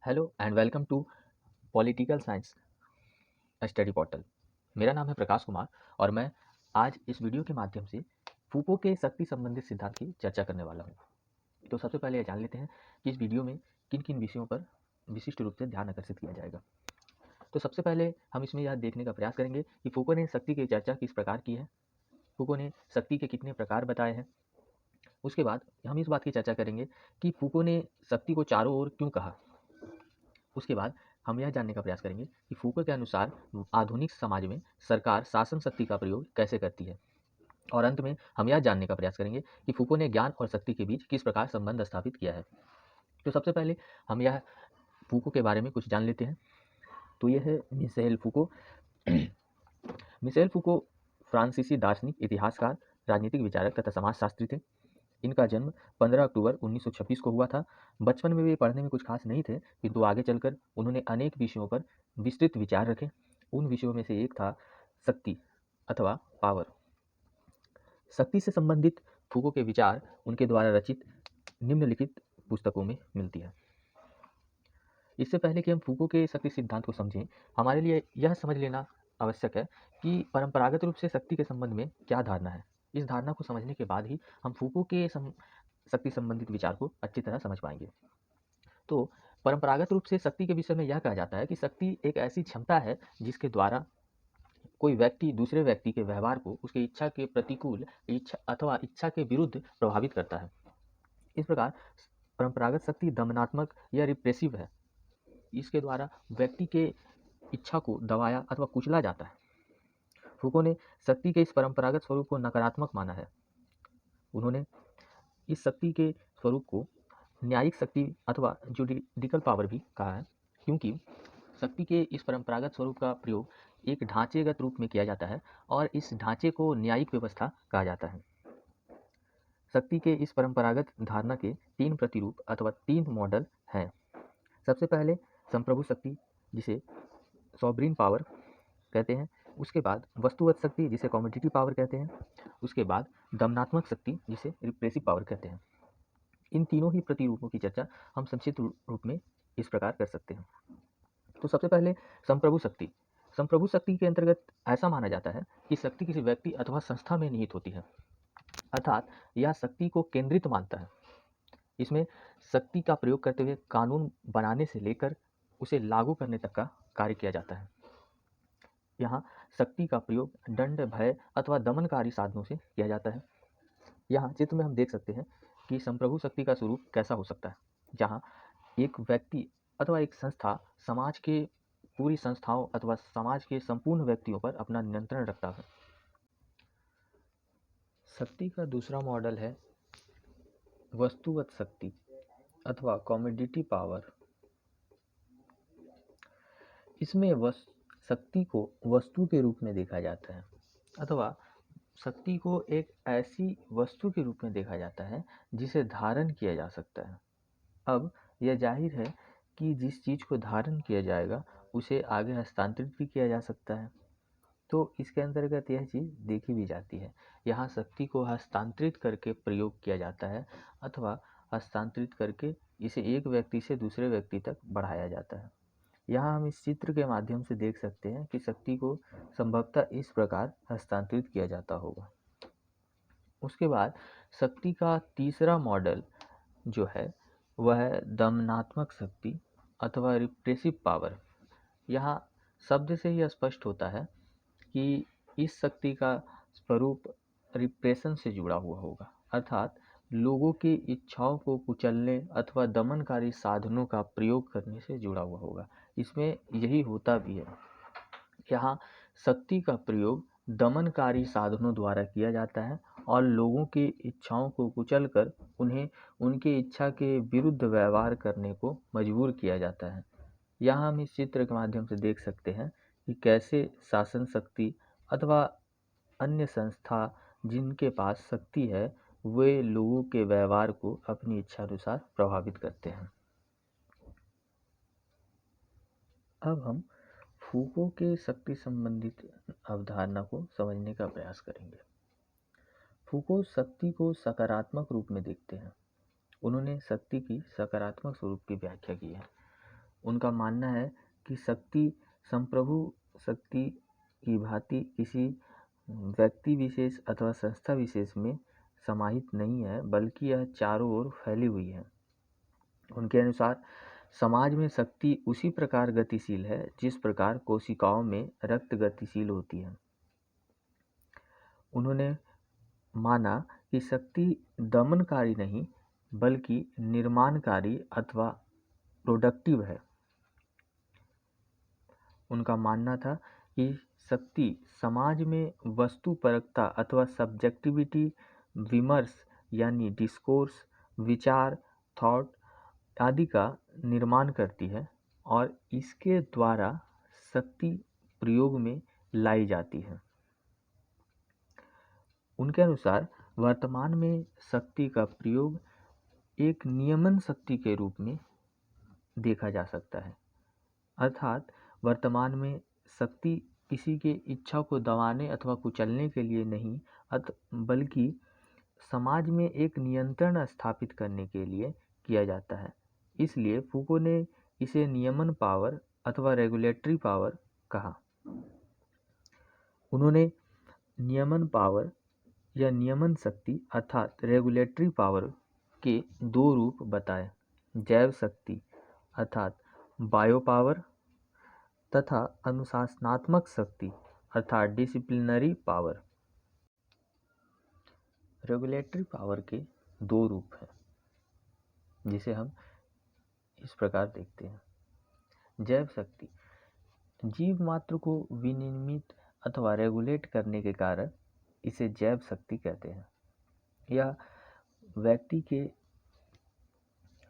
Hello and welcome to political science study portal. मेरा नाम है प्रकाश कुमार और मैं आज इस वीडियो के माध्यम से फूको के शक्ति संबंधित सिद्धांत की चर्चा करने वाला हूँ। तो सबसे पहले यह जान लेते हैं कि इस वीडियो में किन किन विषयों पर विशिष्ट रूप से ध्यान आकर्षित किया जाएगा। तो सबसे पहले हम इसमें यह देखने का प्रयास करेंगे कि फूको ने शक्ति की चर्चा किस प्रकार की है, फूको ने शक्ति के कितने प्रकार बताए हैं। उसके बाद हम इस बात की चर्चा करेंगे कि फूको ने शक्ति को चारों ओर क्यों कहा। उसके बाद हम यह जानने का प्रयास करेंगे कि फूको के अनुसार आधुनिक समाज में सरकार शासन शक्ति का प्रयोग कैसे करती है। और अंत में हम यह जानने का प्रयास करेंगे कि फूको ने ज्ञान और शक्ति के बीच किस प्रकार संबंध स्थापित किया है। तो सबसे पहले हम यह फूको के बारे में कुछ जान लेते हैं। तो यह है मिशेल फूको। मिशेल फूको फ्रांसीसी दार्शनिक, इतिहासकार, राजनीतिक विचारक तथा समाजशास्त्री थे। इनका जन्म 15 अक्टूबर 1926 को हुआ था। बचपन में वे पढ़ने में कुछ खास नहीं थे, किंतु आगे चलकर उन्होंने अनेक विषयों पर विस्तृत विचार रखे। उन विषयों में से एक था शक्ति अथवा पावर। शक्ति से संबंधित फूको के विचार उनके द्वारा रचित निम्नलिखित पुस्तकों में मिलती है। इससे पहले कि हम फूको के शक्ति सिद्धांत को समझें, हमारे लिए यह समझ लेना आवश्यक है कि परंपरागत रूप से शक्ति के संबंध में क्या धारणा है। इस धारणा को समझने के बाद ही हम फूको के शक्ति संबंधित विचार को अच्छी तरह समझ पाएंगे। तो परंपरागत रूप से शक्ति के विषय में यह कहा जाता है कि शक्ति एक ऐसी क्षमता है जिसके द्वारा कोई व्यक्ति दूसरे व्यक्ति के व्यवहार को उसकी इच्छा के प्रतिकूल इच्छा अथवा इच्छा के विरुद्ध प्रभावित करता है। इस प्रकार परंपरागत शक्ति दमनात्मक या रिप्रेसिव है। इसके द्वारा व्यक्ति के इच्छा को दबाया अथवा कुचला जाता है। फूको ने शक्ति के इस परंपरागत स्वरूप को नकारात्मक माना है। उन्होंने इस शक्ति के स्वरूप को न्यायिक शक्ति अथवा जुडिकल पावर भी कहा है, क्योंकि शक्ति के इस परंपरागत स्वरूप का प्रयोग एक ढांचेगत रूप में किया जाता है और इस ढांचे को न्यायिक व्यवस्था कहा जाता है। शक्ति के इस परंपरागत धारणा के तीन प्रतिरूप अथवा तीन मॉडल हैं। सबसे पहले संप्रभु शक्ति, जिसे सॉवरिन पावर कहते हैं। उसके बाद वस्तुवत शक्ति, जिसे कमोडिटी पावर कहते हैं। उसके बाद दमनात्मक शक्ति, जिसे रिप्रेसिव पावर कहते हैं। इन तीनों ही प्रतिरूपों की चर्चा हम संक्षिप्त रूप में इस प्रकार कर सकते हैं। तो सबसे पहले संप्रभु शक्ति। संप्रभु शक्ति के अंतर्गत ऐसा माना जाता है कि शक्ति किसी व्यक्ति अथवा संस्था में निहित होती है, अर्थात यह शक्ति को केंद्रित मानता है। इसमें शक्ति का प्रयोग करते हुए कानून बनाने से लेकर उसे लागू करने तक का कार्य किया जाता है। यहाँ शक्ति का प्रयोग दंड, भय अथवा दमनकारी साधनों से किया जाता है। यहाँ चित्र में हम देख सकते हैं कि संप्रभु शक्ति का स्वरूप कैसा हो सकता है, जहाँ एक व्यक्ति अथवा एक संस्था समाज के पूरी संस्थाओं अथवा समाज के संपूर्ण व्यक्तियों पर अपना नियंत्रण रखता है। शक्ति का दूसरा मॉडल है वस्तुवत शक्ति अथवा कमोडिटी पावर। इसमें शक्ति को वस्तु के रूप में देखा जाता है, अथवा शक्ति को एक ऐसी वस्तु के रूप में देखा जाता है जिसे धारण किया जा सकता है। अब यह जाहिर है कि जिस चीज़ को धारण किया जाएगा उसे आगे हस्तांतरित भी किया जा सकता है। तो इसके अंतर्गत यह चीज़ देखी भी जाती है। यहाँ शक्ति को हस्तांतरित करके प्रयोग किया जाता है अथवा हस्तांतरित करके इसे एक व्यक्ति से दूसरे व्यक्ति तक बढ़ाया जाता है। यहाँ हम इस चित्र के माध्यम से देख सकते हैं कि शक्ति को संभवतः इस प्रकार हस्तांतरित किया जाता होगा। उसके बाद शक्ति का तीसरा मॉडल जो है वह है दमनात्मक शक्ति अथवा रिप्रेसिव पावर। यहाँ शब्द से ही स्पष्ट होता है कि इस शक्ति का स्वरूप रिप्रेशन से जुड़ा हुआ होगा, अर्थात लोगों की इच्छाओं को कुचलने अथवा दमनकारी साधनों का प्रयोग करने से जुड़ा हुआ होगा। इसमें यही होता भी है। यहाँ शक्ति का प्रयोग दमनकारी साधनों द्वारा किया जाता है और लोगों की इच्छाओं को कुचलकर उन्हें उनकी इच्छा के विरुद्ध व्यवहार करने को मजबूर किया जाता है। यहाँ हम इस चित्र के माध्यम से देख सकते हैं कि कैसे शासन शक्ति अथवा अन्य संस्था जिनके पास शक्ति है वे लोगों के व्यवहार को अपनी इच्छा अनुसार प्रभावित करते हैं। अब हम फूको के शक्ति संबंधित अवधारणा को समझने का प्रयास करेंगे। फूको शक्ति को सकारात्मक रूप में देखते हैं। उन्होंने शक्ति की सकारात्मक स्वरूप की व्याख्या की है। उनका मानना है कि शक्ति संप्रभु शक्ति की भांति किसी व्यक्ति विशेष अथवा संस्था विशेष में समाहित नहीं है, बल्कि यह चारों ओर फैली हुई है। उनके अनुसार समाज में शक्ति उसी प्रकार गतिशील है जिस प्रकार कोशिकाओं में रक्त गतिशील होती है। उन्होंने माना कि शक्ति दमनकारी नहीं बल्कि निर्माणकारी अथवा प्रोडक्टिव है। उनका मानना था कि शक्ति समाज में वस्तुपरकता अथवा सब्जेक्टिविटी, विमर्श यानी डिस्कोर्स, विचार, थॉट आदि का निर्माण करती है और इसके द्वारा शक्ति प्रयोग में लाई जाती है। उनके अनुसार वर्तमान में शक्ति का प्रयोग एक नियमन शक्ति के रूप में देखा जा सकता है, अर्थात वर्तमान में शक्ति किसी के इच्छा को दबाने अथवा कुचलने के लिए नहीं, बल्कि समाज में एक नियंत्रण स्थापित करने के लिए किया जाता है। इसलिए फूको ने इसे नियमन पावर अथवा रेगुलेटरी पावर कहा। उन्होंने नियमन पावर या नियमन शक्ति अर्थात रेगुलेटरी पावर के दो रूप बताए, जैव शक्ति अर्थात बायो पावर तथा अनुशासनात्मक शक्ति अर्थात डिसिप्लिनरी पावर। रेगुलेटरी पावर के दो रूप हैं, जिसे हम इस प्रकार देखते हैं। जैव शक्ति जीव मात्र को विनियमित अथवा रेगुलेट करने के कारण इसे जैव शक्ति कहते हैं। यह व्यक्ति के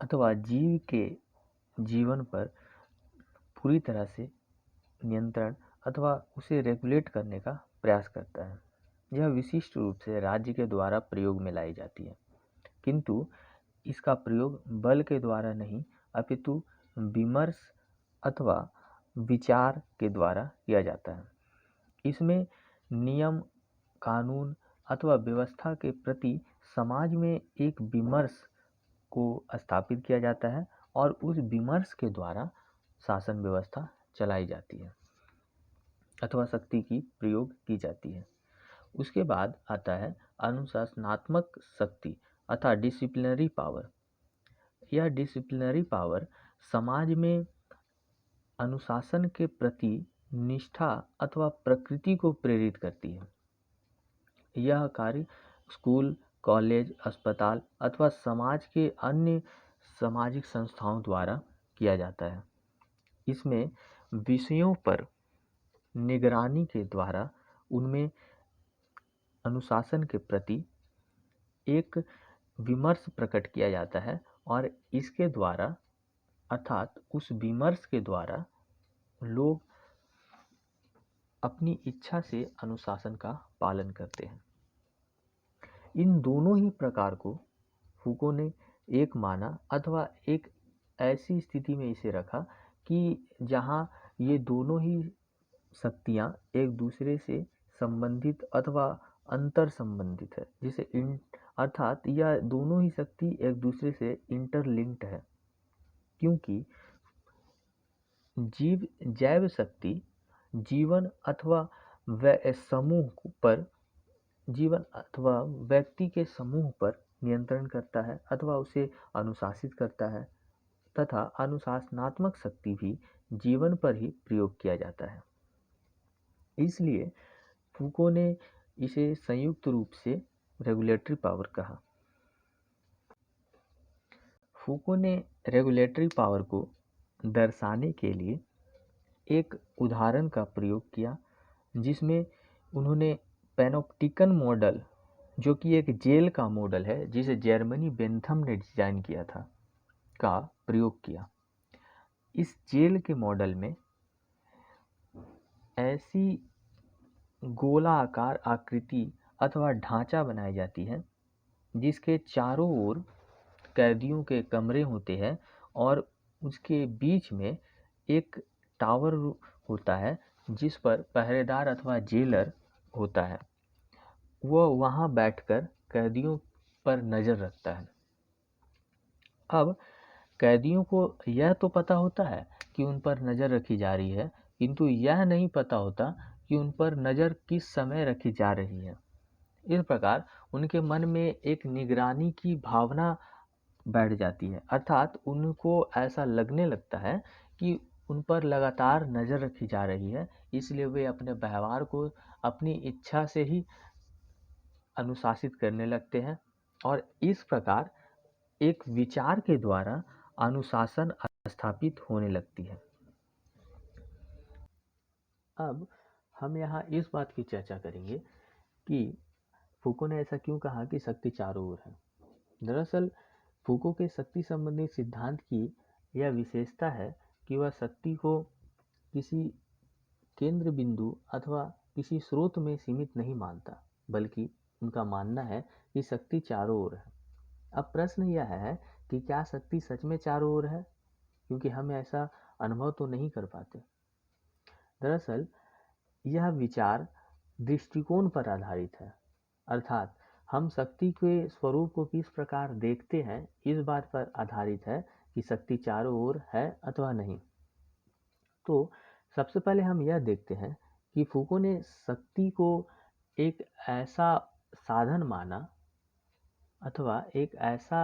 अथवा जीव के जीवन पर पूरी तरह से नियंत्रण अथवा उसे रेगुलेट करने का प्रयास करता है। यह विशिष्ट रूप से राज्य के द्वारा प्रयोग में लाई जाती है, किंतु इसका प्रयोग बल के द्वारा नहीं अपितु विमर्श अथवा विचार के द्वारा किया जाता है। इसमें नियम, कानून अथवा व्यवस्था के प्रति समाज में एक विमर्श को स्थापित किया जाता है और उस विमर्श के द्वारा शासन व्यवस्था चलाई जाती है अथवा शक्ति की प्रयोग की जाती है। उसके बाद आता है अनुशासनात्मक शक्ति अर्थात डिसिप्लिनरी पावर। यह डिसिप्लिनरी पावर समाज में अनुशासन के प्रति निष्ठा अथवा प्रकृति को प्रेरित करती है। यह कार्य स्कूल, कॉलेज, अस्पताल अथवा समाज के अन्य सामाजिक संस्थाओं द्वारा किया जाता है। इसमें विषयों पर निगरानी के द्वारा उनमें अनुशासन के प्रति एक विमर्श प्रकट किया जाता है और इसके द्वारा अर्थात उस विमर्श के द्वारा लोग अपनी इच्छा से अनुशासन का पालन करते हैं। इन दोनों ही प्रकार को फूको ने एक माना अथवा एक ऐसी स्थिति में इसे रखा कि जहाँ ये दोनों ही शक्तियाँ एक दूसरे से संबंधित अथवा अंतर संबंधित है, जिसे अर्थात यह दोनों ही शक्ति एक दूसरे से इंटरलिंक्ड है, क्योंकि जैव शक्ति जीवन अथवा व्यक्ति के समूह पर नियंत्रण करता है अथवा उसे अनुशासित करता है, तथा अनुशासनात्मक शक्ति भी जीवन पर ही प्रयोग किया जाता है। इसलिए फूको ने इसे संयुक्त रूप से रेगुलेटरी पावर कहा। फूको ने रेगुलेटरी पावर को दर्शाने के लिए एक उदाहरण का प्रयोग किया, जिसमें उन्होंने पैनोप्टिकन मॉडल, जो कि एक जेल का मॉडल है जिसे जर्मनी बेंथम ने डिजाइन किया था, का प्रयोग किया। इस जेल के मॉडल में ऐसी गोलाकार आकृति अथवा ढांचा बनाई जाती है जिसके चारों ओर कैदियों के कमरे होते हैं और उसके बीच में एक टावर होता है जिस पर पहरेदार अथवा जेलर होता है। वह वहाँ बैठकर कैदियों पर नज़र रखता है। अब कैदियों को यह तो पता होता है कि उन पर नज़र रखी जा रही है, किंतु यह नहीं पता होता कि उन पर नज़र किस समय रखी जा रही है। इस प्रकार उनके मन में एक निगरानी की भावना बैठ जाती है, अर्थात उनको ऐसा लगने लगता है कि उन पर लगातार नज़र रखी जा रही है, इसलिए वे अपने व्यवहार को अपनी इच्छा से ही अनुशासित करने लगते हैं और इस प्रकार एक विचार के द्वारा अनुशासन स्थापित होने लगती है। अब हम यहाँ इस बात की चर्चा करेंगे कि फूको ने ऐसा क्यों कहा कि शक्ति चारों ओर है। दरअसल फूको के शक्ति संबंधी सिद्धांत की यह विशेषता है कि वह शक्ति को किसी केंद्र बिंदु अथवा किसी स्रोत में सीमित नहीं मानता, बल्कि उनका मानना है कि शक्ति चारों ओर है। अब प्रश्न यह है कि क्या शक्ति सच में चारों ओर है, क्योंकि हम ऐसा अनुभव तो नहीं कर पाते। दरअसल यह विचार दृष्टिकोण पर आधारित है, अर्थात हम शक्ति के स्वरूप को किस प्रकार देखते हैं इस बात पर आधारित है कि शक्ति चारों ओर है अथवा नहीं। तो सबसे पहले हम यह देखते हैं कि फूको ने शक्ति को एक ऐसा साधन माना अथवा एक ऐसा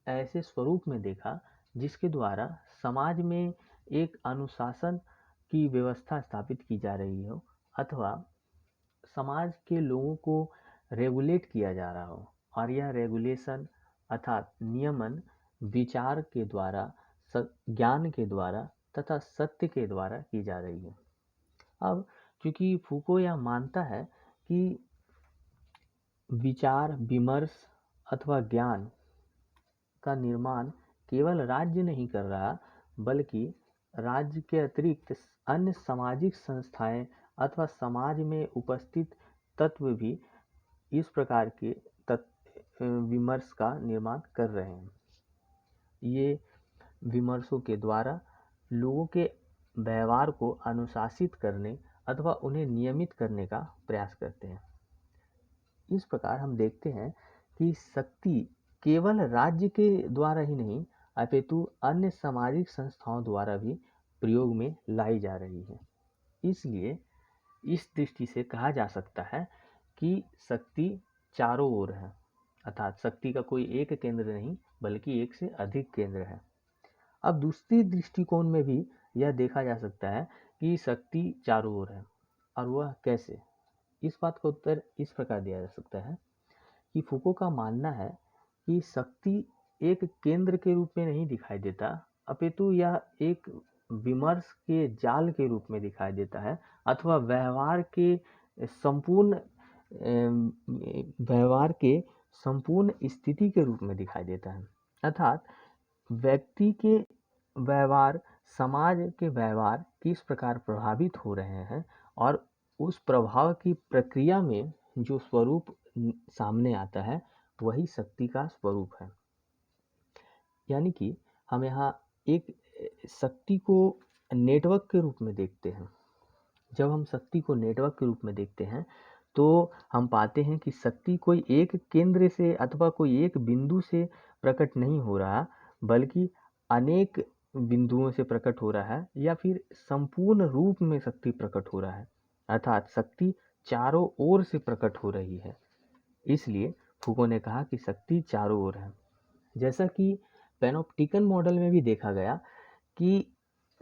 ऐसे स्वरूप में देखा जिसके द्वारा समाज में एक अनुशासन की व्यवस्था स्थापित की जा रही हो अथवा समाज के लोगों को रेगुलेट किया जा रहा हो, और यह रेगुलेशन अर्थात नियमन विचार के द्वारा, ज्ञान के द्वारा तथा सत्य के द्वारा की जा रही है। अब क्योंकि फूको यह मानता है कि विचार विमर्श अथवा ज्ञान का निर्माण केवल राज्य नहीं कर रहा, बल्कि राज्य के अतिरिक्त अन्य सामाजिक संस्थाएं अथवा समाज में उपस्थित तत्व भी इस प्रकार के विमर्श का निर्माण कर रहे हैं। ये विमर्शों के द्वारा लोगों के व्यवहार को अनुशासित करने अथवा उन्हें नियमित करने का प्रयास करते हैं। इस प्रकार हम देखते हैं कि शक्ति केवल राज्य के द्वारा ही नहीं अपितु अन्य सामाजिक संस्थाओं द्वारा भी प्रयोग में लाई जा रही है। इसलिए इस दृष्टि से कहा जा सकता है कि शक्ति चारों ओर है, अर्थात शक्ति का कोई एक केंद्र नहीं बल्कि एक से अधिक केंद्र है। अब दूसरी दृष्टिकोण में भी यह देखा जा सकता है कि शक्ति चारों ओर है, और वह कैसे। इस बात का उत्तर इस प्रकार दिया जा सकता है कि फूको का मानना है कि शक्ति एक केंद्र के रूप में नहीं दिखाई देता, अपितु यह एक विमर्श के जाल के रूप में दिखाई देता है अथवा व्यवहार के संपूर्ण स्थिति के रूप में दिखाई देता है। अर्थात व्यक्ति के व्यवहार समाज के व्यवहार किस प्रकार प्रभावित हो रहे हैं और उस प्रभाव की प्रक्रिया में जो स्वरूप सामने आता है वही शक्ति का स्वरूप है। यानी कि हम यहाँ एक शक्ति को नेटवर्क के रूप में देखते हैं। जब हम शक्ति को नेटवर्क के रूप में देखते हैं तो हम पाते हैं कि शक्ति कोई एक केंद्र से अथवा कोई एक बिंदु से प्रकट नहीं हो रहा, बल्कि अनेक बिंदुओं से प्रकट हो रहा है, या फिर संपूर्ण रूप में शक्ति प्रकट हो रहा है, अर्थात शक्ति चारों ओर से प्रकट हो रही है। इसलिए फूको ने कहा कि शक्ति चारों ओर है। जैसा कि पैनोप्टिकन मॉडल में भी देखा गया कि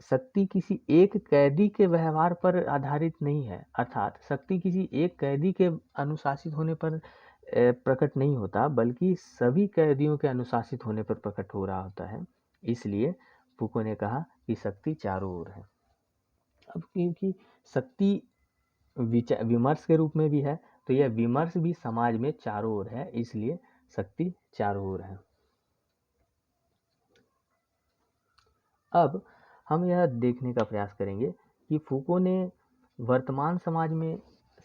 शक्ति किसी एक कैदी के व्यवहार पर आधारित नहीं है, अर्थात शक्ति किसी एक कैदी के अनुशासित होने पर प्रकट नहीं होता, बल्कि सभी कैदियों के अनुशासित होने पर प्रकट हो रहा होता है। इसलिए फूको ने कहा कि शक्ति चारों ओर है। अब क्योंकि शक्ति विमर्श के रूप में भी है, तो यह विमर्श भी समाज में चारों ओर है, इसलिए शक्ति चारों ओर है। अब हम यह देखने का प्रयास करेंगे कि फूको ने वर्तमान समाज में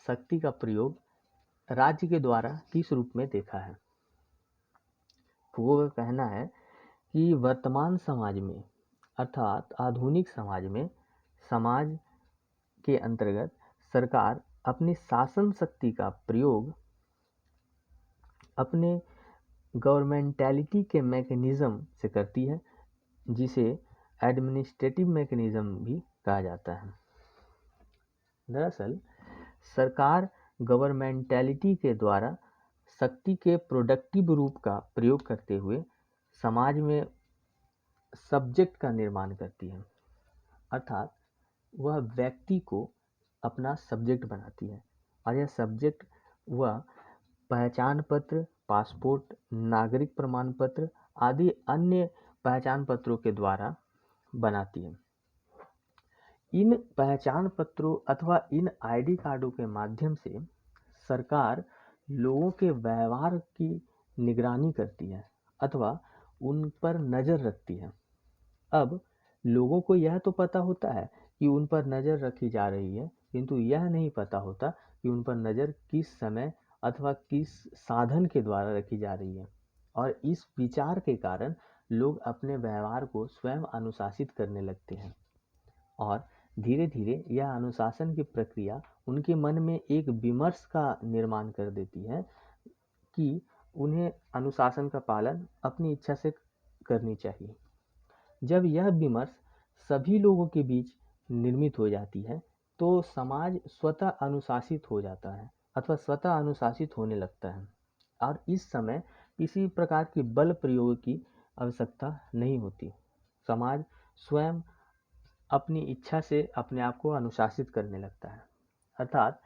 शक्ति का प्रयोग राज्य के द्वारा किस रूप में देखा है। फूको का कहना है कि वर्तमान समाज में अर्थात आधुनिक समाज में समाज के अंतर्गत सरकार अपनी शासन शक्ति का प्रयोग अपने गवर्नमेंटैलिटी के मैकेनिज्म से करती है, जिसे एडमिनिस्ट्रेटिव मैकेनिज्म भी कहा जाता है। दरअसल सरकार गवर्नमेंटैलिटी के द्वारा शक्ति के प्रोडक्टिव रूप का प्रयोग करते हुए समाज में सब्जेक्ट का निर्माण करती है, अर्थात वह व्यक्ति को अपना सब्जेक्ट बनाती है और यह सब्जेक्ट वह पहचान पत्र, पासपोर्ट, नागरिक प्रमाण पत्र आदि अन्य पहचान पत्रों के द्वारा बनाती है। इन पहचान पत्रों अथवा इन आईडी कार्डों के माध्यम से सरकार लोगों के व्यवहार की निगरानी करती है अथवा उन पर नज़र रखती है। अब लोगों को यह तो पता होता है कि उन पर नज़र रखी जा रही है, किंतु यह नहीं पता होता कि उन पर नज़र किस समय अथवा किस साधन के द्वारा रखी जा रही है, और इस विचार के कारण लोग अपने व्यवहार को स्वयं अनुशासित करने लगते हैं और धीरे धीरे यह अनुशासन की प्रक्रिया उनके मन में एक विमर्श का निर्माण कर देती है कि उन्हें अनुशासन का पालन अपनी इच्छा से करनी चाहिए। जब यह विमर्श सभी लोगों के बीच निर्मित हो जाती है तो समाज स्वतः अनुशासित हो जाता है अथवा स्वतः अनुशासित होने लगता है और इस समय किसी प्रकार की बल प्रयोग की आवश्यकता नहीं होती। समाज स्वयं अपनी इच्छा से अपने आप को अनुशासित करने लगता है, अर्थात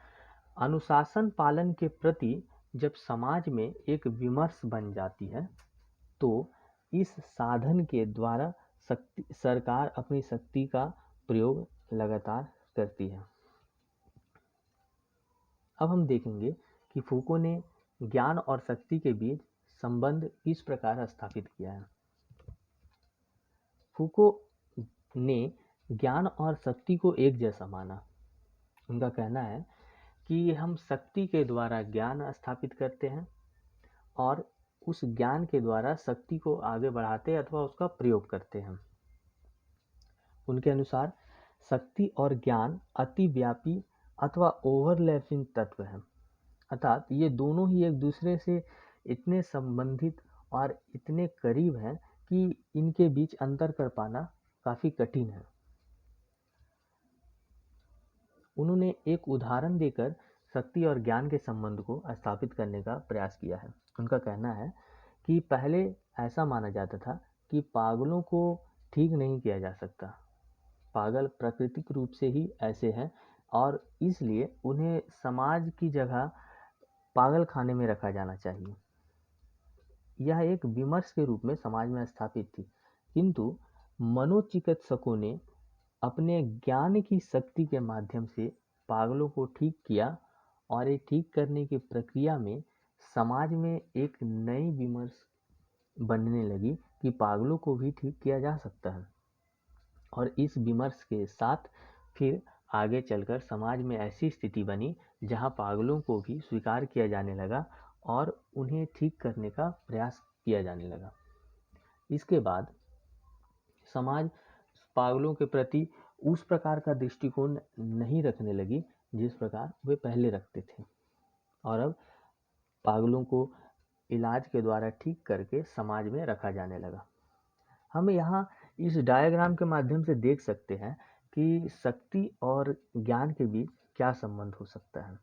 अनुशासन पालन के प्रति जब समाज में एक विमर्श बन जाती है तो इस साधन के द्वारा सरकार अपनी शक्ति का प्रयोग लगातार करती है। अब हम देखेंगे कि फूको ने ज्ञान और शक्ति के बीच संबंध किस प्रकार स्थापित किया है। फूको ने ज्ञान और शक्ति को एक जैसा माना। उनका कहना है कि हम शक्ति के द्वारा ज्ञान स्थापित करते हैं और उस ज्ञान के द्वारा शक्ति को आगे बढ़ाते अथवा उसका प्रयोग करते हैं। उनके अनुसार शक्ति और ज्ञान अतिव्यापी अथवा ओवरलैपिंग तत्व हैं, अर्थात ये दोनों ही एक दूसरे से इतने संबंधित और इतने करीब हैं कि इनके बीच अंतर कर पाना काफ़ी कठिन है। उन्होंने एक उदाहरण देकर शक्ति और ज्ञान के संबंध को स्थापित करने का प्रयास किया है। उनका कहना है कि पहले ऐसा माना जाता था कि पागलों को ठीक नहीं किया जा सकता, पागल प्राकृतिक रूप से ही ऐसे हैं और इसलिए उन्हें समाज की जगह पागल खाने में रखा जाना चाहिए। यह एक विमर्श के रूप में समाज में स्थापित थी, किंतु मनोचिकित्सकों ने अपने ज्ञान की शक्ति के माध्यम से पागलों को ठीक किया और ये ठीक करने की प्रक्रिया में समाज में एक नई विमर्श बनने लगी कि पागलों को भी ठीक किया जा सकता है। और इस विमर्श के साथ फिर आगे चलकर समाज में ऐसी स्थिति बनी जहां पागलों को भी स्वीकार किया जाने लगा और उन्हें ठीक करने का प्रयास किया जाने लगा। इसके बाद समाज पागलों के प्रति उस प्रकार का दृष्टिकोण नहीं रखने लगी जिस प्रकार वे पहले रखते थे, और अब पागलों को इलाज के द्वारा ठीक करके समाज में रखा जाने लगा। हम यहाँ इस डायग्राम के माध्यम से देख सकते हैं कि शक्ति और ज्ञान के बीच क्या संबंध हो सकता है।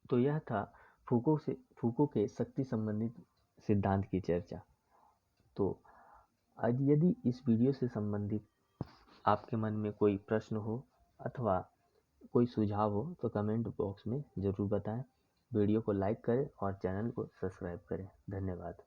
तो यह था फूको के शक्ति संबंधित सिद्धांत की चर्चा। तो आज यदि इस वीडियो से संबंधित आपके मन में कोई प्रश्न हो अथवा कोई सुझाव हो तो कमेंट बॉक्स में ज़रूर बताएं। वीडियो को लाइक करें और चैनल को सब्सक्राइब करें। धन्यवाद।